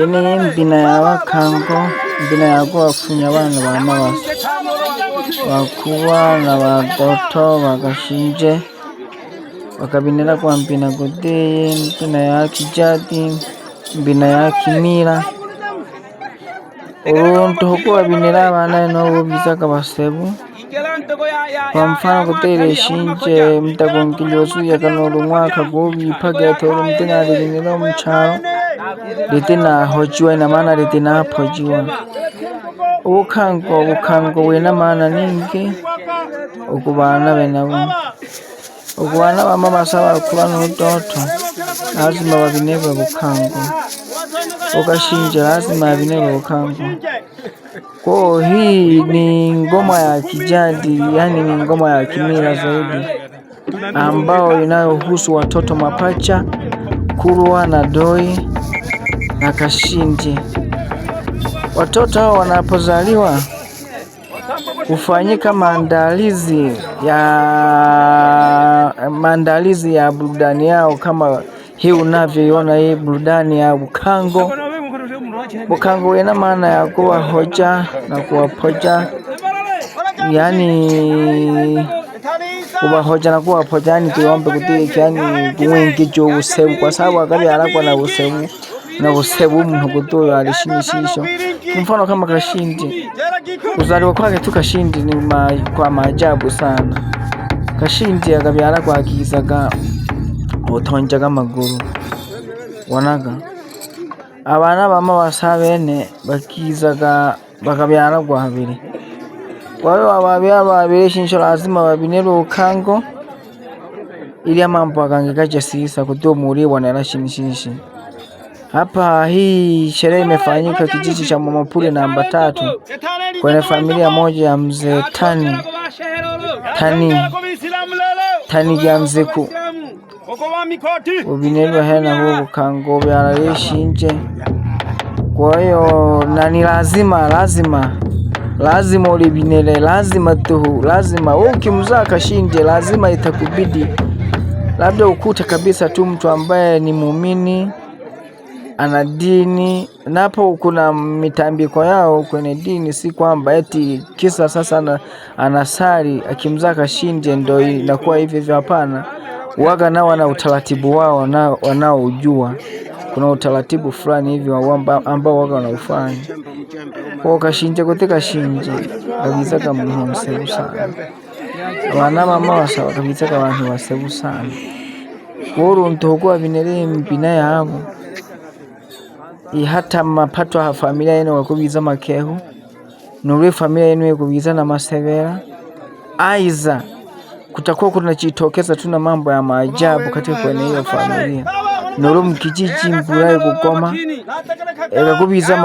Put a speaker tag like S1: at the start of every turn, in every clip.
S1: ini mbina ya wakango mbina ya kuwafunya abana bana bakuba na batoto bagashinje bakabinera kwa mbina godeye mbina ya kijadi mbina ya kimira uruntu hukuwa binera abana no bizaka basebu kwa mfano gutere shinje mtagongilyozu yakanoro mwaka gobi pagatoro mtena binera mucharo litena hojiwa ina maana litena hapojiwa ubukango wena maana ningi ukubana benabu ukubana bama basaba kubana utoto lazima babinebe bukango ukashinje lazima babinebe bukango. Kwa hii ni ngoma ya kijadi, yani ni ngoma ya kimila zaidi ambao inayohusu watoto mapacha Kurwa na Doi na Kashinje. Watoto hao wanapozaliwa hufanyika maandalizi ya burudani yao kama hii unavyoiona hii burudani ya bukango. Bukango ina maana ya kuwahoja na kuwapoja, yani kuwahoja na kuwapoja, yani tuombe kutiki, yani kuwengijo usebu kwa sababu akabi alakwa na usebu mtu kutoyo alishimishisho. Mfano kama Kashinje, kuzaliwa kwake tu Kashinje ni kwa maajabu sana. Kashinje akabi alakwa akizaga utonjaga amaguru wanaga abana bama basabene bakizaga bakabyara kwa habiri. Kwa hiyo ababyara babiri shincho lazima babinero ukango ili mambo akangikaje sisa kutomuri bwana shimishishi. Hapa hii sherehe imefanyika kijiji cha Momopule namba 3 kwenye familia moja ya mzee Tani ya mzeku ubinero hena huo bukango byara shinje. Kwa hiyo na ni lazima ulibinele, lazima ukimzaa Kashinje lazima itakubidi labda ukute kabisa tu mtu ambaye ni muumini ana dini. Napo kuna mitambiko yao kwenye dini, si kwamba eti kisa sasa anasali akimzaa Kashinje ndio inakuwa hivi hapana. Waga nao wana utaratibu wao wanaojua. Kuna utaratibu fulani hivi ambao waga wanaufanya. Kwa Kashinje kote Kashinje kabisa kama msebu sana. Wana mama wasaba kabisa kama abantu basebu sana. Kuru ntokuwa binere mbina yabo. Hata mapato ya familia yenu wakubiza makehu. Nuri familia yenu yakubiza na masevera. Aiza kutakuwa kunajitokeza tuna mambo ya maajabu katika kwenye hiyo familia. Nuru mkijiji mburaye kukoma kubiza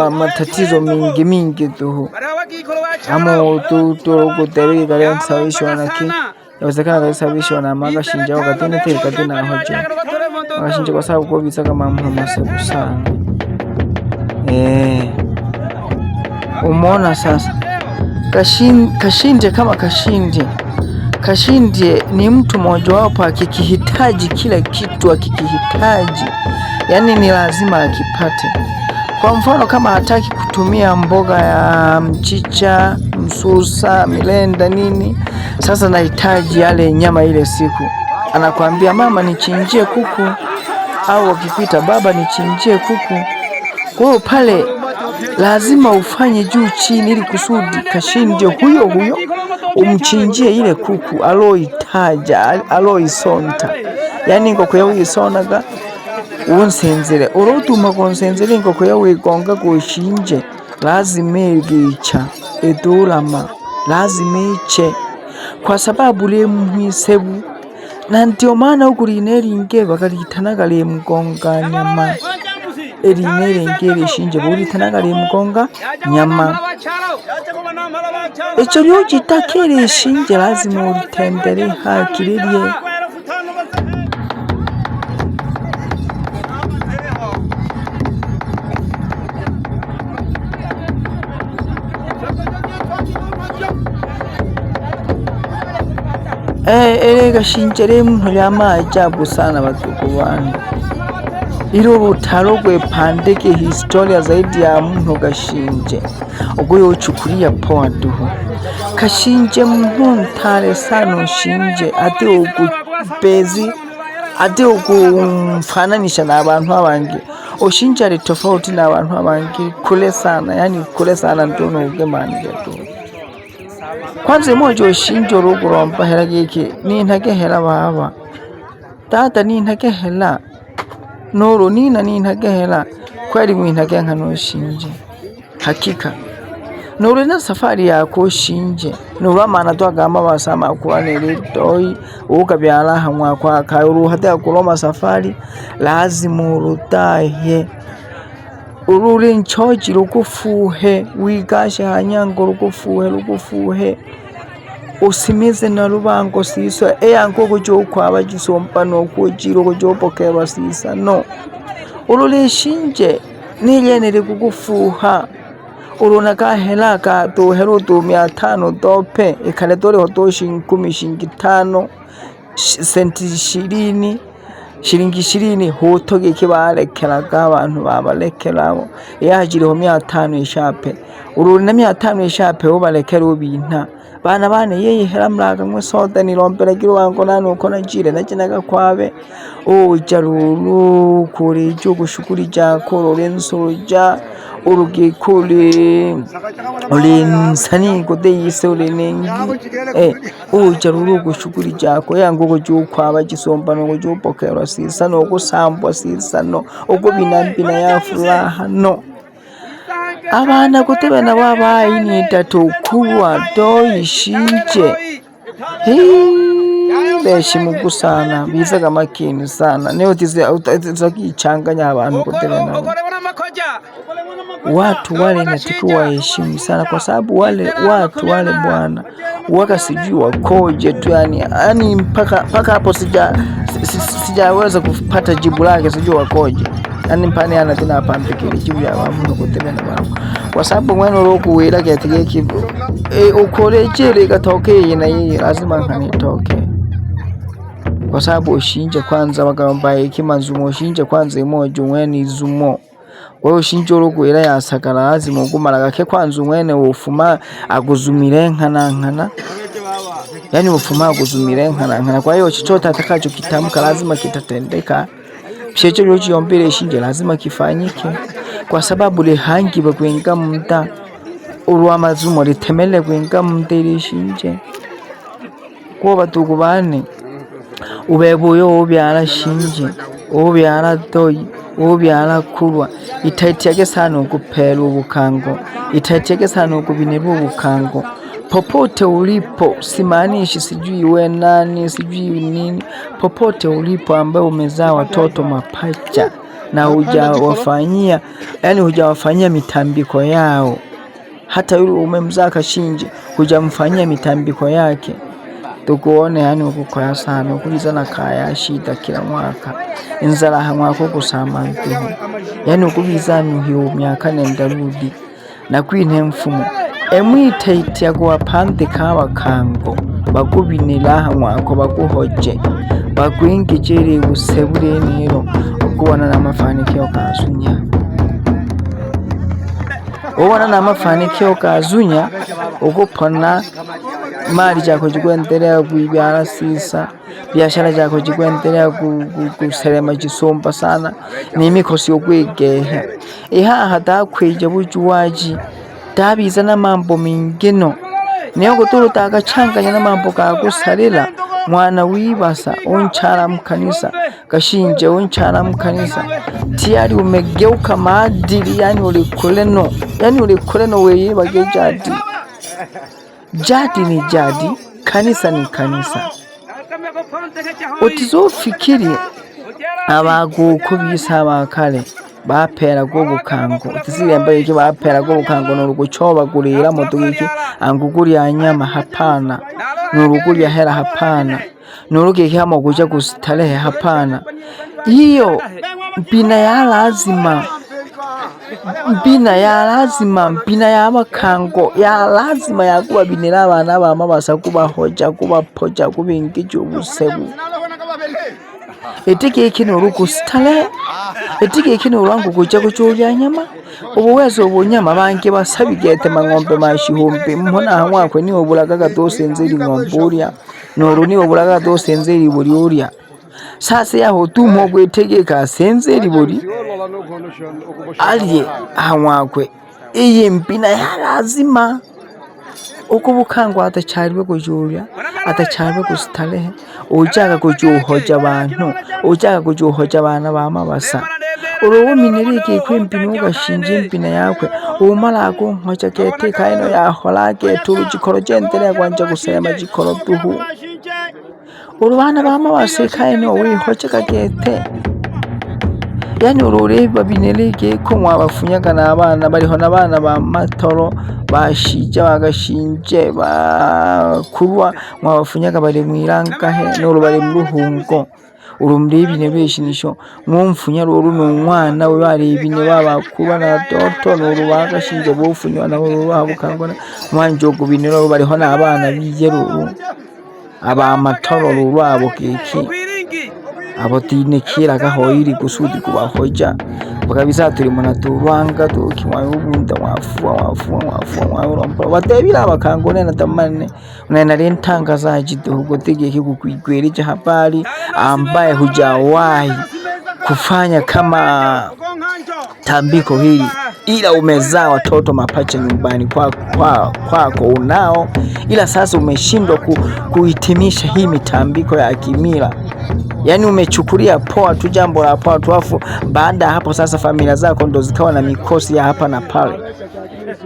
S1: matatizo mingi tu. Amo tukutewe kare nsabishwa naki yawezekana kare sabishwa na Kashinje wakatene katina hoje Kashinje kwa sababu kubiza kama mhamusebu sana. Umeona sasa Kashinje kama Kashinje ni mtu mmoja wapo akikihitaji kila kitu akikihitaji, yani ni lazima akipate. Kwa mfano kama hataki kutumia mboga ya mchicha, msusa, milenda nini, sasa nahitaji yale nyama ile siku, anakuambia mama nichinjie kuku, au akipita baba nichinjie kuku. Kwa hiyo pale lazima ufanye juu chini ili kusudi Kashinje huyo umchinjie ile kuku aloitaja aloisonta. Yani ngoko yawisonaga unsenzere urutuma konsenzere ngoko yawigonga kushinje lazima igicha edurama lazima iche kwa sababu le mhisebu. Na ndio maana ukurineri inge bakalitanaga le mgonga nyama erinere ngere shinje buri tanaga le mgonga nyama. Echo lyo jitakere shinje lazima ulitendere hakiririe. Kashinje le muntu lya maajabu sana batuku bana. ilo rutaro gwepandike historia zaidi ya muntu Gashinje ubwo yochukulia poa duhu. Kashinje muntu ntare sana Shinje ate ukupezi ate ukumfananisha na abantu abangi. Oshinje ari tofauti na abantu abangi kule sana, yani kule sana ndono ugemanje tu. Kwanza mojo Oshinje uruguromba hera giki ni ntage hera baba tata ni ntage hera noro nina ni ntage hera kweli mwintage nka Noshinje hakika noro na safari yako Shinje noro amana twagamba basama kuanele toyi ukabyala hamwa kwa kayuru hata kuloma safari lazima urutahe ururi nchoji rukufuhe wigashe hanyango rukufuhe usimize na rubango siso eyango kujo kwaba gisompa no kujiro kujo pokeba sisa no ururi Shinje niyene rikugufuha uruna kahela ka to hero to 500 dope ikale dore hotoshi 10 senti 20 shilingi 20 hotoge kibarekeraga abantu babarekerabo yajireho 500 ishape uruna 500 ishape ubarekera ubinta bana yeye heramraga mwe soda ni rompera giro wango nano kona jire nakinaga kwabe jaruru kuri cyo gushukuri jako Lorenzoja urugikuri olinsani gode yise olenengi jaruru gushukuri jako yango gojo kwaba gisomba no gojo pokera sisa no gusambwa sisa no ugo binambina ya furaha no abana kutebe na babayi ni tatu kuwa do Shinje beshimugu sana bizaga makini sana neo tizakichanganya abantu kutebe na watu wale natakiwa waheshimu sana, kwa sababu wale watu wale bwana waka sijui wakoje tu, yani mpaka hapo sijaweza kupata jibu lake, sijui wakoje. Yani mpani ana tena apambike jibu ya wamuntu kutebe na babo, kwa sababu mwene urokuwira getege kibu ukoreje gatoke na yeye lazima kanitoke, kwa sababu Ushinje kwanza bagamba ikimanzumo Ushinje kwanza imojo mwene izumo. Wewe Ushinje urokuwira yasakara lazima ugumara gake kwanza mwene ufuma aguzumire nkana, yani ufuma aguzumire nkana. Kwa hiyo chochote atakacho kitamka lazima kitatendeka. Checho yochi yombere Ushinje lazima kifanyike, kwa sababu lehangi bagwenga munda urwamazumo litemele gwenga munda Ushinje kwa batugu bane ubebuyo obyara Shinje obyara Toyi obyara Kurwa itaitiyake sana ukupela ubukango, itaitiyake sana ukubineba ubukango popote ulipo. Simanishi sijui we nani sijui nini, popote ulipo ambaye umezaa watoto mapacha na hujawafanyia, yani hujawafanyia mitambiko yao, hata yule umemzaa Kashinje hujamfanyia mitambiko yake, tukuone yani ukukoya sana ukulizana kaya shida kila mwaka inzara hamwako kusamantiho, yani ukubizana hiyo myaka nenda rudi na kwinte mfumo emwitaiti yaguwa pande kabakango bakubinira hamwako baguhoje bagwingijere busebure nero ukubona n'amafanikio kazunya, ubona n'amafanikio kazunya ukupona mali jako jikwendelea kuibyara sisa, biashara jako jikwendelea kuserema jisomba sana ni mikosi okwegeha hata kweje bujuwaji tabiza na mambo mingino niyo guturu takachanganya na mambo kagusalira mwana wibasa unchara mkanisa Kashinje unchara mkanisa tiyari umegeuka maadili, yani ulikuleno weye bage jadi ni jadi, kanisa ni kanisa. Utizofikiri abaguko bisa bakale bapera go bukango utizirembaye iki bapera go bukango n'urugucoba gurira mudugiki anguguri ya nyama hapana, n'uruguri ya hera hapana, n'urugiki hamo kuja kustarehe hapana. Hiyo mpina ya lazima mpina ya makango ya lazima ya kuba binira abana bama basa kubahoja kubapoja kubingije ubusebu. etike kino rukusitale etike kino ulangu kuja kuchulya nyama ubuwezo obunyama banke basabigete mang'ombe mashihumbi mbona hamwakwe niwo bulagaga dosenzeri ng'omburya noru niwo bulaga dosenzeri buri urya sasa yaho tumo gwetegeka senzeri buri aliye hamwakwe iyi mpina ya lazima ukubukangwa atachariwe kujurya atachariwe kusitalehe ujaga kujuhoja abantu ujaga kujuhoja abana bamabasa uruwo minerike kwempino ugashinje mpina yakwe umala akunkoja kete kaino yaholake turu jikoro jentere kwanja gusema jikoro tuhu urubana bamabasa kaino wihoja kagete yani urureba binereke ko mwabafunyaga n'abana bariho n'abana ba matoro bashije bagashinje bakurwa mwabafunyaga bari mwirangahe n'uru bari mu ruhungo urumuri binereshinisho mwumfunya ruru n'umwana we bari bine babakuba na toto n'uru bagashinje bofunywa na bo babukangona mwanjogo binero bariho n'abana bigeruru aba matoro ruru abo kiki abo tinekira gahoyiri kusudi kubahoja bakabisa turi muna turwanga tukimwa ubunda wafua urompa batebira bakangone na tamane unena rentanga zaji dogo tegeke kukwigwereje habari ambaye hujawahi kufanya kama tambiko hili ila umezaa watoto mapacha nyumbani kwako unao ila sasa umeshindwa kuhitimisha hii mitambiko ya kimila. Yani umechukulia poa tu jambo la poa tu afu baada hapo sasa familia zako ndo zikawa na mikosi ya hapa na pale.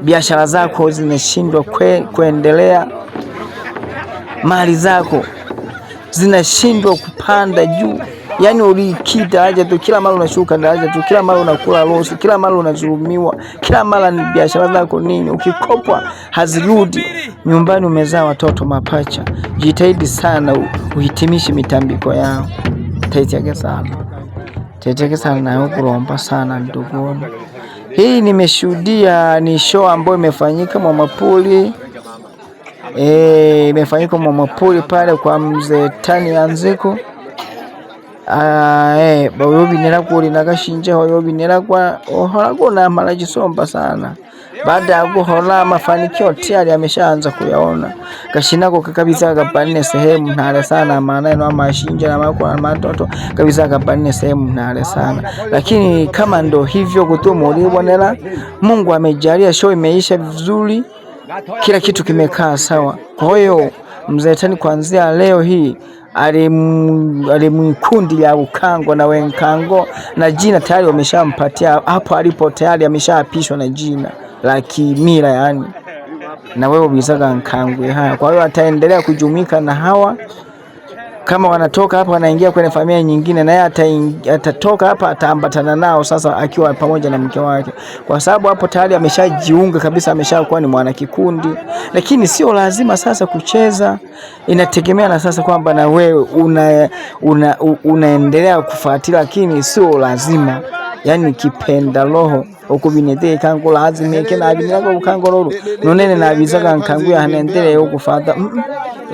S1: Biashara zako zinashindwa kuendelea. Mali zako zinashindwa kupanda juu. Yani ulikita daraja tu kila mara unashuka daraja tu kila mara unakula losi kila mara unazulumiwa kila mara ni biashara zako nini ukikopwa hazirudi nyumbani umezaa watoto mapacha jitahidi sana uhitimishe mitambiko yao teteke sana na kuromba sana ndugu. Hii nimeshuhudia ni show ambayo imefanyika Mwamapuli imefanyika Mwamapuli pale kwa mzee Tani Anziko. Bayobinera kuri nagashinje hoyobinera kwa ohora na malajisomba sana baada ya guhora mafanikio tayari ameshaanza kuyaona gashinako kabisa gabanne sehemu ntare sana maana no amashinje na makwa na matoto kabisa gabanne sehemu ntare sana lakini kama ndo hivyo kutumu ulibonera Mungu amejalia show imeisha vizuri kila kitu kimekaa sawa. Kwa hiyo mzee Tani kuanzia leo hii alimkundi ya ukango na wenkango na jina tayari wameshampatia hapo alipo tayari ameshapishwa na jina la kimila yani na wewe bisaga nkangwe haya. Kwa hiyo ataendelea kujumika na hawa kama wanatoka hapa wanaingia kwenye familia nyingine na yeye atatoka hapa ataambatana nao sasa akiwa pamoja na mke wake kwa sababu hapo tayari ameshajiunga kabisa ameshakuwa ni mwana kikundi. Lakini sio lazima sasa kucheza, inategemea na sasa kwamba na wewe unaendelea kufuatilia lakini sio lazima yani kipenda roho okubinete kango lazima kena abinira ko kangororo nonene nabizaga nkangu ya hanendele yo kufata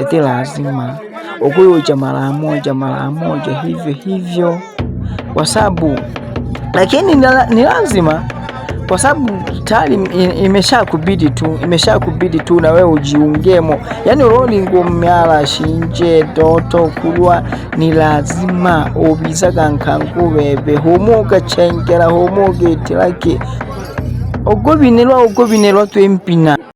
S1: eti lazima okuyoja mara moja hivyo kwa sababu lakini ni lazima kwa sababu tayari imeshakubidi tu na wewe ujiungemo yani roli ngomyala shinje doto kulwa ni lazima obizaga nkangu bebe homoga chengera homoge tilake ogobinelwa twempina